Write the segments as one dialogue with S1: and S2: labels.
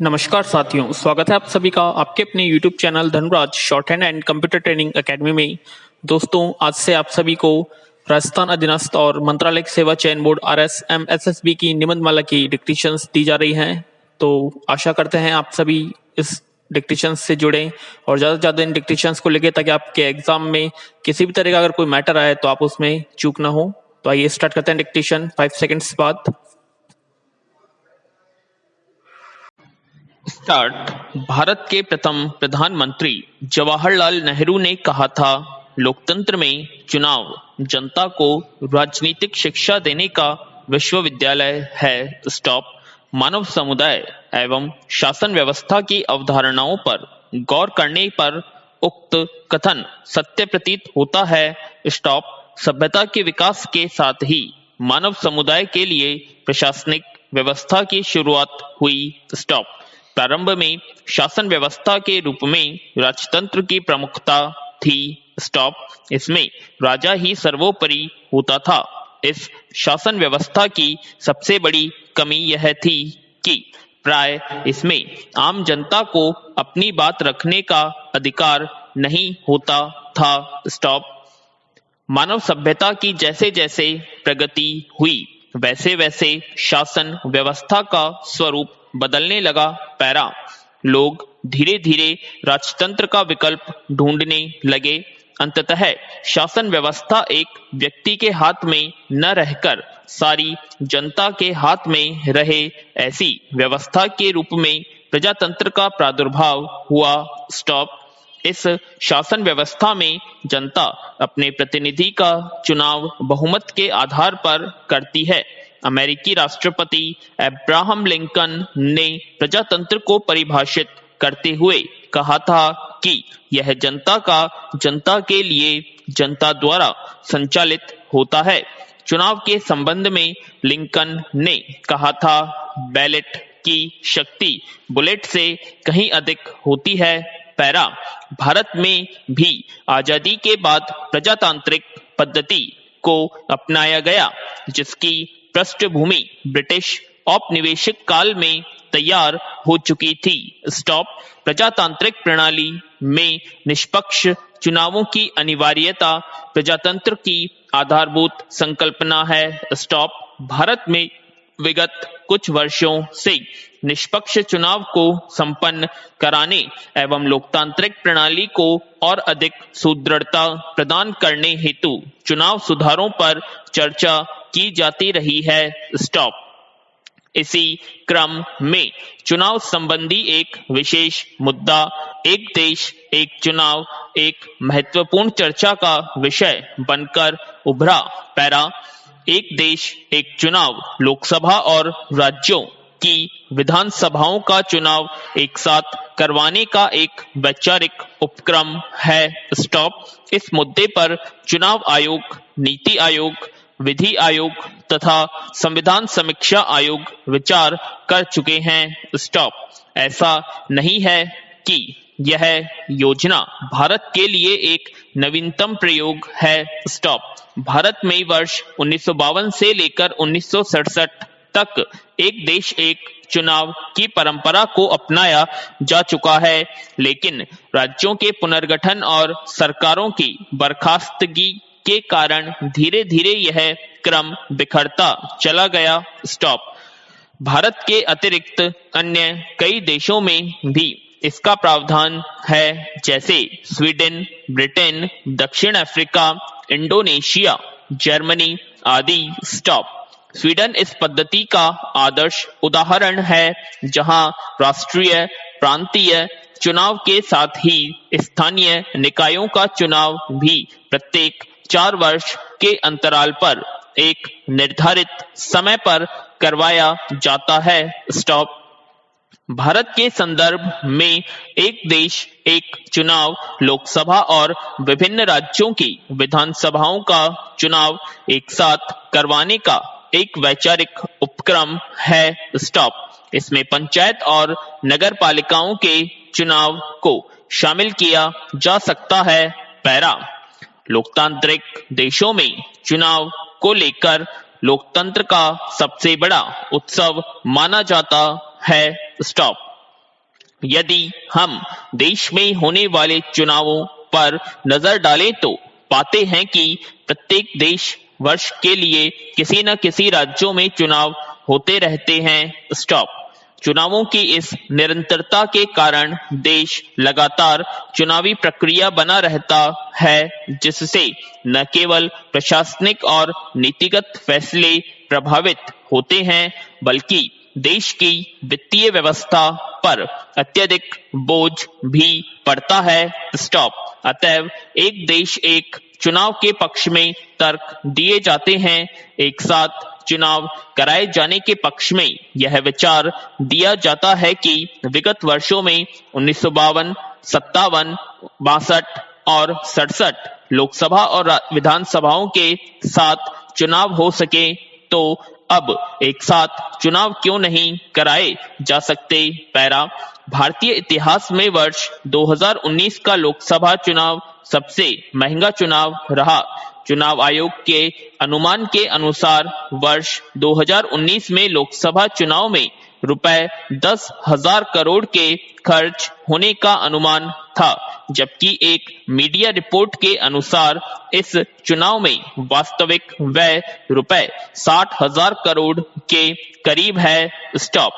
S1: नमस्कार साथियों, स्वागत है आप सभी का आपके अपने YouTube channel Dhanraj short hand and computer training academy में। दोस्तों, आज से आप सभी को राजस्थान अधीनस्थ और मंत्रालय सेवा चयन बोर्ड RSMSSB की निबंधमाला की डिक्टेशंस दी जा रही हैं। तो आशा करते हैं आप सभी इस डिक्टेशंस से जुड़ें और ज़्यादा से ज़्यादा इन डिक्टेशंस को लेके, ताकि आपके एग्जाम में किसी भी तरह का अगर कोई मैटर आए तो आप उसमें चूक ना हो। तो आइए स्टार्ट करते हैं डिक्टेशन 5 सेकेंड्स बाद। स्टार्ट। भारत के प्रथम प्रधानमंत्री जवाहरलाल नेहरू ने कहा था, लोकतंत्र में चुनाव जनता को राजनीतिक शिक्षा देने का विश्वविद्यालय है। स्टॉप। मानव समुदाय एवं शासन व्यवस्था की अवधारणाओं पर गौर करने पर उक्त कथन सत्य प्रतीत होता है। स्टॉप। सभ्यता के विकास के साथ ही मानव समुदाय के लिए प्रशासनिक व्यवस्था की शुरुआत हुई। स्टॉप। प्रारंभ में शासन व्यवस्था के रूप में राजतंत्र की प्रमुखता थी। स्टॉप। इसमें राजा ही सर्वोपरि होता था। इस शासन व्यवस्था की सबसे बड़ी कमी यह थी कि प्राय इसमें आम जनता को अपनी बात रखने का अधिकार नहीं होता था। स्टॉप। मानव सभ्यता की जैसे जैसे प्रगति हुई, वैसे वैसे शासन व्यवस्था का स्वरूप बदलने लगा। पैरा। लोग धीरे धीरे राजतंत्र का विकल्प ढूंढने लगे। अंततः शासन व्यवस्था एक व्यक्ति के हाथ में न रहकर सारी जनता के हाथ में रहे, ऐसी व्यवस्था के रूप में प्रजातंत्र का प्रादुर्भाव हुआ। स्टॉप। इस शासन व्यवस्था में जनता अपने प्रतिनिधि का चुनाव बहुमत के आधार पर करती है। अमेरिकी राष्ट्रपति अब्राहम लिंकन ने प्रजातंत्र को परिभाषित करते हुए कहा था कि यह जनता का जनता के लिए जनता द्वारा संचालित होता है। चुनाव के संबंध में लिंकन ने कहा था, बैलेट की शक्ति बुलेट से कहीं अधिक होती है। पैरा। भारत में भी आजादी के बाद प्रजातांत्रिक पद्धति को अपनाया गया, जिसकी पृष्ठभूमि ब्रिटिश औपनिवेशिक काल में तैयार हो चुकी थी। स्टॉप। प्रजातांत्रिक प्रणाली में निष्पक्ष चुनावों की अनिवार्यता प्रजातंत्र की आधारभूत संकल्पना है। स्टॉप। भारत में विगत कुछ वर्षों से निष्पक्ष चुनाव को संपन्न कराने एवं लोकतांत्रिक प्रणाली को और अधिक सुदृढ़ता प्रदान करने हेतु चुनाव सुधारों पर चर्चा की जाती रही है। स्टॉप। इसी क्रम में चुनाव संबंधी एक विशेष मुद्दा, एक देश एक चुनाव, एक महत्वपूर्ण चर्चा का विषय बनकर उभरा। पैरा। एक देश एक चुनाव लोकसभा और राज्यों की विधानसभाओं का चुनाव एक साथ करवाने का एक वैचारिक उपक्रम है। स्टॉप। इस मुद्दे पर चुनाव आयोग, नीति आयोग, विधि आयोग तथा संविधान समीक्षा आयोग विचार कर चुके हैं। स्टॉप। ऐसा नहीं है कि यह योजना भारत के लिए एक नवीनतम प्रयोग है। स्टॉप। भारत में वर्ष 1952 से लेकर 1967 तक एक देश एक चुनाव की परंपरा को अपनाया जा चुका है, लेकिन राज्यों के पुनर्गठन और सरकारों की बर्खास्तगी के कारण धीरे धीरे यह क्रम बिखरता चला गया। स्टॉप। भारत के अतिरिक्त अन्य कई देशों में भी इसका प्रावधान है, जैसे स्वीडन, ब्रिटेन, दक्षिण अफ्रीका, इंडोनेशिया, जर्मनी आदि। स्टॉप। स्वीडन इस पद्धति का आदर्श उदाहरण है, जहां राष्ट्रीय प्रांतीय चुनाव के साथ ही स्थानीय निकायों का चुनाव भी प्रत्येक 4 वर्ष के अंतराल पर एक निर्धारित समय पर करवाया जाता है। स्टॉप। भारत के संदर्भ में एक देश एक चुनाव लोकसभा और विभिन्न राज्यों की विधानसभाओं का चुनाव एक साथ करवाने का एक वैचारिक उपक्रम है। स्टॉप। इसमें पंचायत और नगर पालिकाओं के चुनाव को शामिल किया जा सकता है। पैरा। लोकतांत्रिक देशों में चुनाव को लेकर लोकतंत्र का सबसे बड़ा उत्सव माना जाता है। स्टॉप। यदि हम देश में होने वाले चुनावों पर नजर डालें तो पाते हैं कि प्रत्येक देश वर्ष के लिए किसी न किसी राज्यों में चुनाव होते रहते हैं। स्टॉप। चुनावों की इस निरंतरता के कारण देश लगातार चुनावी प्रक्रिया बना रहता है, जिससे न केवल प्रशासनिक और नीतिगत फैसले प्रभावित होते हैं, बल्कि देश की वित्तीय व्यवस्था पर अत्यधिक बोझ भी पड़ता है। स्टॉप। अतएव एक देश एक चुनाव के पक्ष में तर्क दिए जाते हैं। एक साथ चुनाव कराए जाने के पक्ष में यह विचार दिया जाता है कि विगत वर्षों में 1952, 57, 62 और 67 लोकसभा और विधानसभाओं के साथ चुनाव हो सके, तो अब एक साथ चुनाव क्यों नहीं कराए जा सकते। पैरा। भारतीय इतिहास में वर्ष 2019 का लोकसभा चुनाव सबसे महंगा चुनाव रहा। चुनाव आयोग के अनुमान के अनुसार वर्ष 2019 में लोकसभा चुनाव में रुपए 10,000 करोड़ के खर्च होने का अनुमान था, जबकि एक मीडिया रिपोर्ट के अनुसार इस चुनाव में वास्तविक व्यय रुपए 60,000 करोड़ के करीब है। स्टॉप।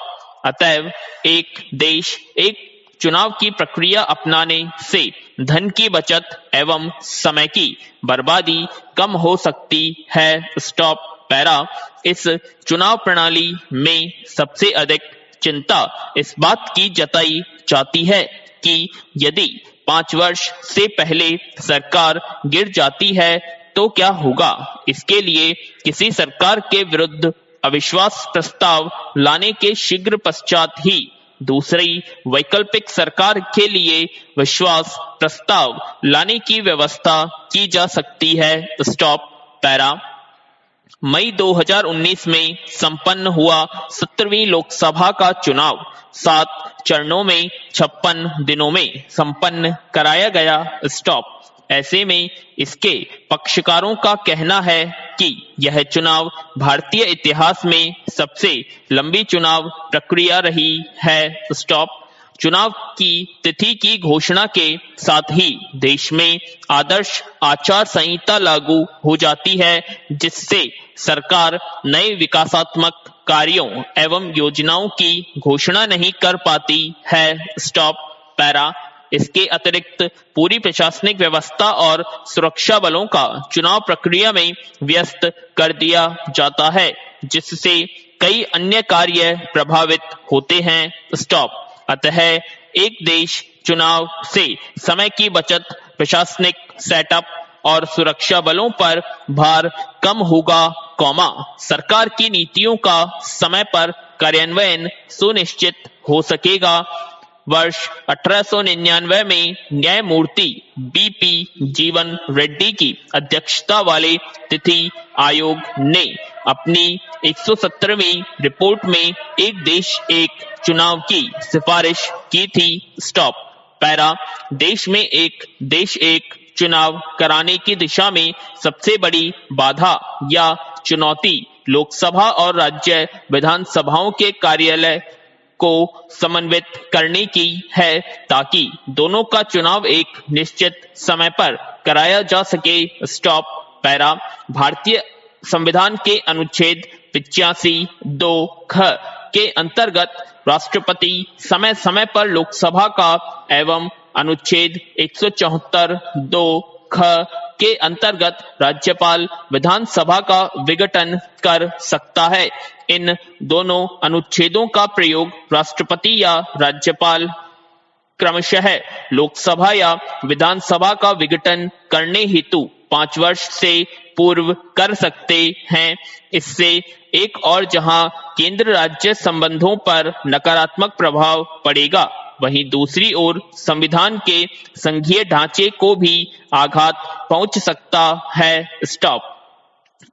S1: अतएव एक देश एक चुनाव की प्रक्रिया अपनाने से धन की बचत एवं समय की बर्बादी कम हो सकती है। स्टॉप। पैरा। इस चुनाव प्रणाली में सबसे अधिक चिंता इस बात की जताई जाती है कि यदि 5 वर्ष से पहले सरकार गिर जाती है तो क्या होगा। इसके लिए किसी सरकार के विरुद्ध अविश्वास प्रस्ताव लाने के शीघ्र पश्चात ही दूसरी वैकल्पिक सरकार के लिए विश्वास प्रस्ताव लाने की व्यवस्था की जा सकती है। स्टॉप। पैरा। मई 2019 में संपन्न हुआ 17वीं लोकसभा का चुनाव 7 चरणों में 56 दिनों में संपन्न कराया गया। स्टॉप। ऐसे में इसके पक्षकारों का कहना है कि यह चुनाव भारतीय इतिहास में सबसे लंबी चुनाव प्रक्रिया रही है। स्टॉप। चुनाव की तिथि की घोषणा के साथ ही देश में आदर्श आचार संहिता लागू हो जाती है, जिससे सरकार नए विकासात्मक कार्यों एवं योजनाओं की घोषणा नहीं कर पाती है। स्टॉप। पैरा। इसके अतिरिक्त पूरी प्रशासनिक व्यवस्था और सुरक्षा बलों का चुनाव प्रक्रिया में व्यस्त कर दिया जाता है, जिससे कई अन्य कार्य प्रभावित होते हैं। स्टॉप। अतः एक देश चुनाव से समय की बचत, प्रशासनिक सेटअप और सुरक्षा बलों पर भार कम होगा, सरकार की नीतियों का समय पर कार्यान्वयन सुनिश्चित हो सकेगा। वर्ष 1899 में न्यायमूर्ति बीपी जीवन रेड्डी की अध्यक्षता वाले तिथि आयोग ने अपनी 117वीं रिपोर्ट में एक देश एक चुनाव की सिफारिश की थी। स्टॉप। पैरा। देश में एक देश एक चुनाव कराने की दिशा में सबसे बड़ी बाधा या चुनौती लोकसभा और राज्य विधानसभाओं के कार्यालय को समन्वित करने की है, ताकि दोनों का चुनाव एक निश्चित समय पर कराया जा सके। स्टॉप। पैरा। भारतीय संविधान के अनुच्छेद 85(2) ख के अंतर्गत राष्ट्रपति समय समय पर लोकसभा का एवं अनुच्छेद 174(2) ख के अंतर्गत राज्यपाल विधानसभा का विघटन कर सकता है। इन दोनों अनुच्छेदों का प्रयोग राष्ट्रपति या राज्यपाल क्रमशः लोकसभा या विधानसभा का विघटन करने हेतु 5 वर्ष से पूर्व कर सकते हैं। इससे एक और जहां केंद्र राज्य संबंधों पर नकारात्मक प्रभाव पड़ेगा, वहीं दूसरी ओर संविधान के संघीय ढांचे को भी आघात पहुंच सकता है। स्टॉप।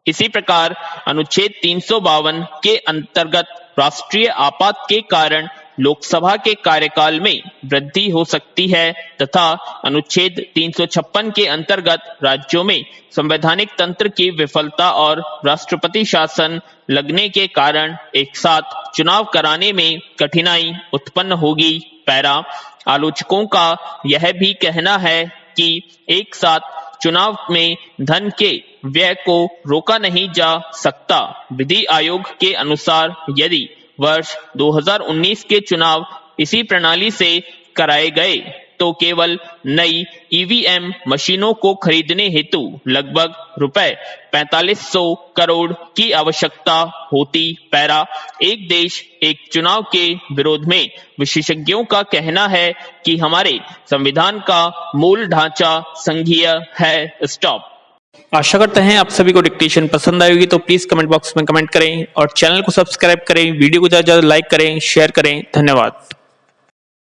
S1: इसी प्रकार अनुच्छेद 352 के अंतर्गत राष्ट्रीय आपात के कारण लोकसभा के कार्यकाल में वृद्धि हो सकती है तथा अनुच्छेद 356 के अंतर्गत राज्यों में संवैधानिक तंत्र की विफलता और राष्ट्रपति शासन लगने के कारण एक साथ चुनाव कराने में कठिनाई उत्पन्न होगी। पैरा आलोचकों का यह भी कहना है कि एक साथ चुनाव में धन के व्यय को रोका नहीं जा सकता। विधि आयोग के अनुसार यदि वर्ष 2019 के चुनाव इसी प्रणाली से कराए गए तो केवल नई ईवीएम मशीनों को खरीदने हेतु लगभग रुपए 4500 करोड़ की आवश्यकता होती। पैरा एक देश एक चुनाव के विरोध में विशेषज्ञों का कहना है कि हमारे संविधान का मूल ढांचा संघीय है। स्टॉप। आशा करते हैं आप सभी को डिक्टेशन पसंद आई होगी, तो प्लीज कमेंट बॉक्स में कमेंट करें और चैनल को सब्सक्राइब करें, वीडियो को ज्यादा लाइक करें, शेयर करें। धन्यवाद।